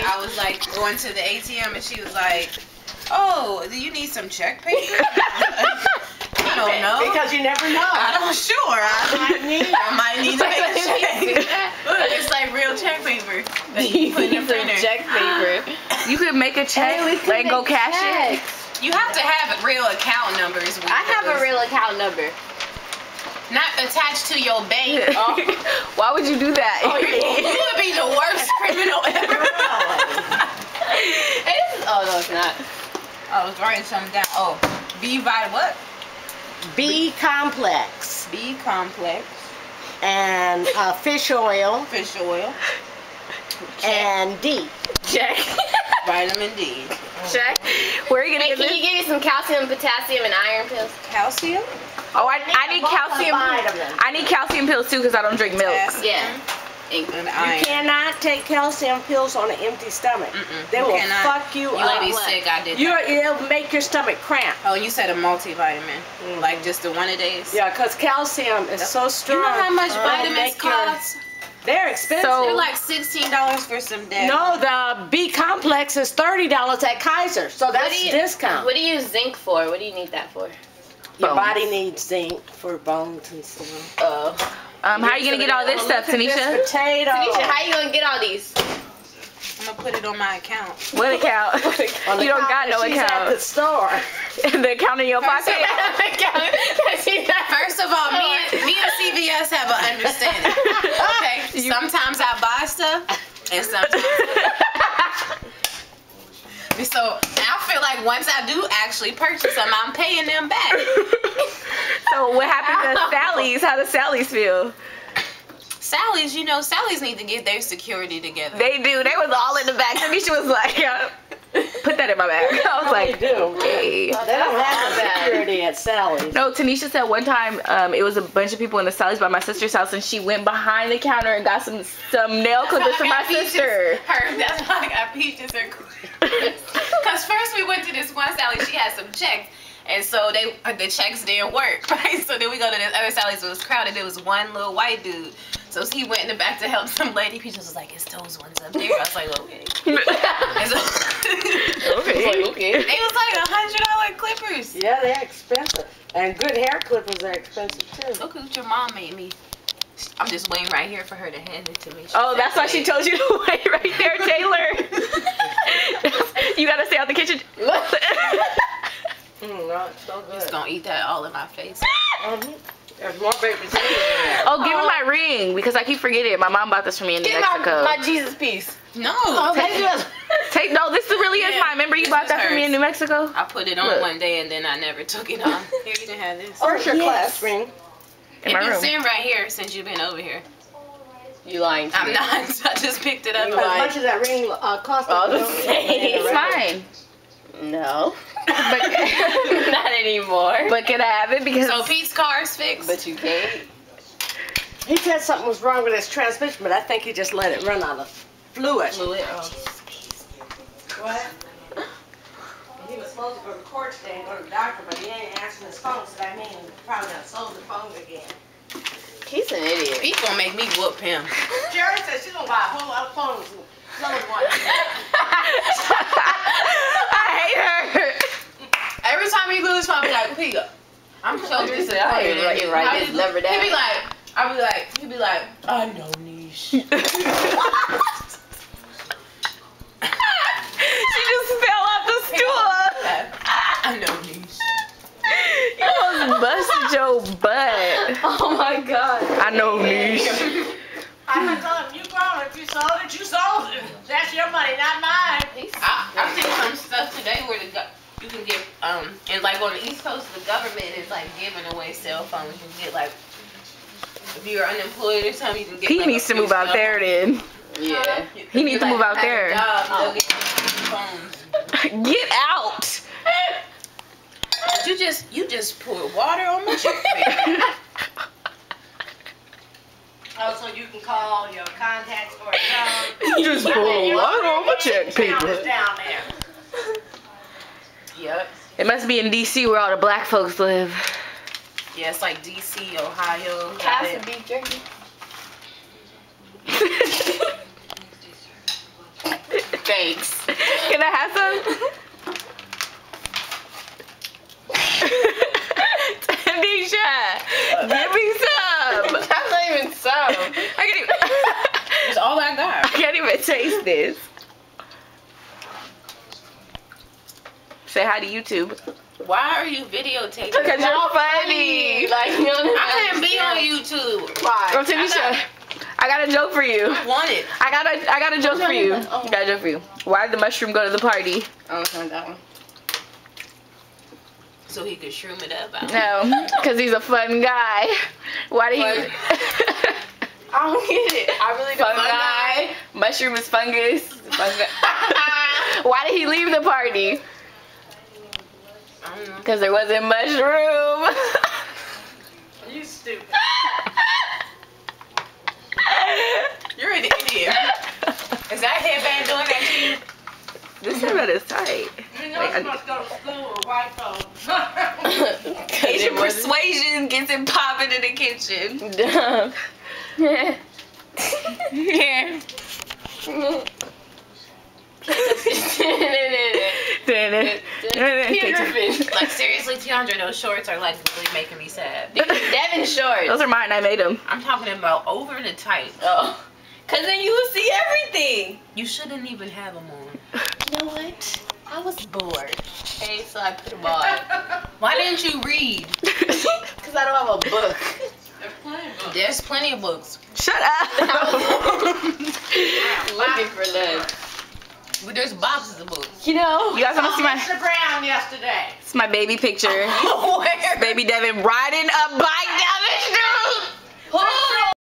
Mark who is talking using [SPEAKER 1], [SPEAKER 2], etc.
[SPEAKER 1] I was like going to the ATM and she was like, "Oh, do you need some check paper?" I don't know.
[SPEAKER 2] Because you never know.
[SPEAKER 1] I'm sure. I might need to make a check. Look, it's like real check paper. You put in the printer.
[SPEAKER 3] Check paper.
[SPEAKER 4] You could make a check and go cash it.
[SPEAKER 1] You have to have real account numbers.
[SPEAKER 3] I have a real account number.
[SPEAKER 1] Not attached to your bank.
[SPEAKER 3] Oh.
[SPEAKER 4] Why would you do that?
[SPEAKER 1] Oh, you would be the worst criminal ever.
[SPEAKER 3] Oh, no, it's not.
[SPEAKER 1] I was writing something down. Oh, what?
[SPEAKER 2] B complex.
[SPEAKER 1] B complex.
[SPEAKER 2] And fish oil.
[SPEAKER 1] Fish oil.
[SPEAKER 2] And D.
[SPEAKER 3] Check.
[SPEAKER 1] Vitamin D.
[SPEAKER 4] Check. Where are you gonna get
[SPEAKER 3] Can
[SPEAKER 4] this?
[SPEAKER 3] you give me some calcium, potassium, and iron pills?
[SPEAKER 1] Calcium?
[SPEAKER 4] Oh, I need calcium. I need calcium pills too because I don't drink milk.
[SPEAKER 3] Yeah.
[SPEAKER 1] And
[SPEAKER 2] You
[SPEAKER 1] iron.
[SPEAKER 2] cannot take calcium pills on an empty stomach. They will fuck you
[SPEAKER 1] You'll
[SPEAKER 2] up.
[SPEAKER 1] be sick. I did.
[SPEAKER 2] It'll make your stomach cramp.
[SPEAKER 1] Oh, you said a multivitamin. Like just the one a days?
[SPEAKER 2] Yeah, because calcium is so strong.
[SPEAKER 1] You know how much
[SPEAKER 2] It'll
[SPEAKER 1] vitamins
[SPEAKER 2] make your-
[SPEAKER 1] cost?
[SPEAKER 2] They're expensive.
[SPEAKER 1] They're like $16 for some days.
[SPEAKER 2] No, the B complex is $30 at Kaiser, so that's discount.
[SPEAKER 3] What do you use zinc for? What do you need that for?
[SPEAKER 2] Your body needs zinc for bones and stuff.
[SPEAKER 3] Oh.
[SPEAKER 4] How are you gonna get all this stuff, Tanisha?
[SPEAKER 2] Potato.
[SPEAKER 3] Tanisha, how you gonna get all these?
[SPEAKER 1] I'm gonna put it on my account.
[SPEAKER 4] What account? You don't got no
[SPEAKER 2] She's at the
[SPEAKER 4] account.
[SPEAKER 2] store.
[SPEAKER 4] The account in your pocket.
[SPEAKER 1] First of all, me and CVS have an understanding. Okay, sometimes I buy stuff, and sometimes. So I feel like once I do actually purchase them, I'm paying them back.
[SPEAKER 4] So what happened to Sally's? How does Sally's feel?
[SPEAKER 1] Sally's, Sally's need to get their security together.
[SPEAKER 4] They do. They was all in the back. Tanisha was like, put that in my bag. I was like,
[SPEAKER 2] They do.
[SPEAKER 4] okay.
[SPEAKER 2] They don't have the security at Sally's.
[SPEAKER 4] No, Tanisha said one time it was a bunch of people in the Sally's by my sister's house, and she went behind the counter and got some nail clippers for my sister.
[SPEAKER 1] That's why I got peaches and because first we went to this one Sally, she had some checks, and so the checks didn't work, right? So then we go to this other Sally's, it was crowded. There was one little white dude, so he went in the back to help some lady. Peaches was like, "It's those ones up there." I was like, "Okay." And so,
[SPEAKER 4] Okay.
[SPEAKER 1] they was like $100 clippers.
[SPEAKER 2] Yeah, they're expensive. And good hair clippers are expensive too.
[SPEAKER 1] Look what your mom made me. I'm just waiting right here for her to hand it to me.
[SPEAKER 4] Oh, that's why she told you to wait right there, Taylor. You gotta stay out the kitchen.
[SPEAKER 2] No, it's so good.
[SPEAKER 1] Just gonna eat that all in my face.
[SPEAKER 2] There's more baby Jesus in there.
[SPEAKER 4] Oh, give me my ring because I keep forgetting. My mom bought this for me in New Mexico.
[SPEAKER 3] my Jesus piece.
[SPEAKER 1] No.
[SPEAKER 4] No, this really is mine. Remember you bought that for me in New Mexico?
[SPEAKER 1] I put it on one day and then I never took it off. Here, you can have this.
[SPEAKER 2] Where's your class ring?
[SPEAKER 1] It's been sitting right here since you've been over here.
[SPEAKER 3] You lying to
[SPEAKER 1] I'm
[SPEAKER 3] me.
[SPEAKER 1] not. I just picked it up.
[SPEAKER 2] How much does that ring cost?
[SPEAKER 3] Oh, the same.
[SPEAKER 4] It's mine.
[SPEAKER 3] No.
[SPEAKER 4] But
[SPEAKER 3] Not anymore.
[SPEAKER 4] But can I have it because
[SPEAKER 1] So Pete's car is fixed.
[SPEAKER 3] But you can't.
[SPEAKER 2] He said something was wrong with his transmission, but I think he just let it run out of fluid. What? He was supposed to go to court today and go to the doctor, but he ain't answering his phone, so that means he probably done sold the phone again.
[SPEAKER 3] He's an idiot.
[SPEAKER 1] Pete gonna make me whoop him.
[SPEAKER 2] Jerry said she's gonna buy a whole lot of phones. Another one.
[SPEAKER 4] I hate her.
[SPEAKER 1] Every time he lose phone, I be like, Pete, I'm so disappointed.
[SPEAKER 3] You're right. It's never that.
[SPEAKER 1] He'd be like, I know niche.
[SPEAKER 4] She just fell off the stool.
[SPEAKER 1] I know niche.
[SPEAKER 4] You almost busted your butt.
[SPEAKER 3] Oh my God.
[SPEAKER 4] I know niche.
[SPEAKER 2] I can tell him, you grown. If you sold it, you sold it. That's your money, not mine.
[SPEAKER 1] I've seen some stuff today where you can get and like on the East Coast, the government is like giving away cell phones. You can get like if you're unemployed or something, you can get.
[SPEAKER 4] He
[SPEAKER 1] like,
[SPEAKER 4] needs to move out there then.
[SPEAKER 3] Yeah.
[SPEAKER 4] He needs to move out
[SPEAKER 1] have a
[SPEAKER 4] there.
[SPEAKER 1] job, they'll get phones.
[SPEAKER 4] Get out.
[SPEAKER 1] You just poured water on my check paper.
[SPEAKER 2] Oh, so you can call your contacts for a job.
[SPEAKER 4] You just pulled a lot on my check paper.
[SPEAKER 2] Down there.
[SPEAKER 1] Yep.
[SPEAKER 4] It must be in D.C. where all the black folks live.
[SPEAKER 1] Yeah, it's like D.C., Ohio.
[SPEAKER 3] Cast of beef jerky. Thanks.
[SPEAKER 4] Can I have some? Tanisha, give me some.
[SPEAKER 3] That's not even some.
[SPEAKER 4] I can't even.
[SPEAKER 1] That's all I
[SPEAKER 4] I
[SPEAKER 1] got.
[SPEAKER 4] can't even taste this. Say hi to YouTube.
[SPEAKER 1] Why are you videotaping?
[SPEAKER 4] Because you're funny.
[SPEAKER 3] Like, you know what
[SPEAKER 1] I can't be on YouTube.
[SPEAKER 3] Why?
[SPEAKER 4] Oh, Tanisha, I got a joke for you.
[SPEAKER 1] I want it.
[SPEAKER 4] I got a joke for you.
[SPEAKER 3] Oh.
[SPEAKER 4] I got a joke for you. Why did the mushroom go to the party?
[SPEAKER 3] Oh, it's not that one.
[SPEAKER 1] So he could shroom it up. I don't
[SPEAKER 4] No, because he's a fun guy. Why did he?
[SPEAKER 3] I don't get it. I really don't.
[SPEAKER 4] Fun guy. Mushroom is fungus. Fungus. Why did he leave the party?
[SPEAKER 1] I don't know.
[SPEAKER 4] Because there wasn't mushroom.
[SPEAKER 2] You stupid.
[SPEAKER 1] You're an idiot. Is that headband doing that to you?
[SPEAKER 4] This headband is tight.
[SPEAKER 2] You know you must go to school with white folks.
[SPEAKER 1] Asian persuasion gets it popping in the kitchen.
[SPEAKER 4] Dumb.
[SPEAKER 1] Yeah. Like seriously, Tiandra, those shorts are like really making me sad.
[SPEAKER 3] Devin shorts.
[SPEAKER 4] Those are mine. I made them.
[SPEAKER 1] I'm talking about over the tight.
[SPEAKER 3] Oh. Cause then you will see everything.
[SPEAKER 1] You shouldn't even have them on.
[SPEAKER 3] You know what? I was bored. Okay, so I put them on.
[SPEAKER 1] Why didn't you read?
[SPEAKER 3] Cause I don't have a book.
[SPEAKER 1] There's plenty of books.
[SPEAKER 4] Shut up.
[SPEAKER 3] Looking for none.
[SPEAKER 1] But there's boxes of books.
[SPEAKER 3] You know.
[SPEAKER 4] You guys want to see my?
[SPEAKER 2] Mr. Brown yesterday.
[SPEAKER 4] It's my baby picture.
[SPEAKER 1] Where?
[SPEAKER 4] Baby Devin riding a bike down the street.
[SPEAKER 3] Who?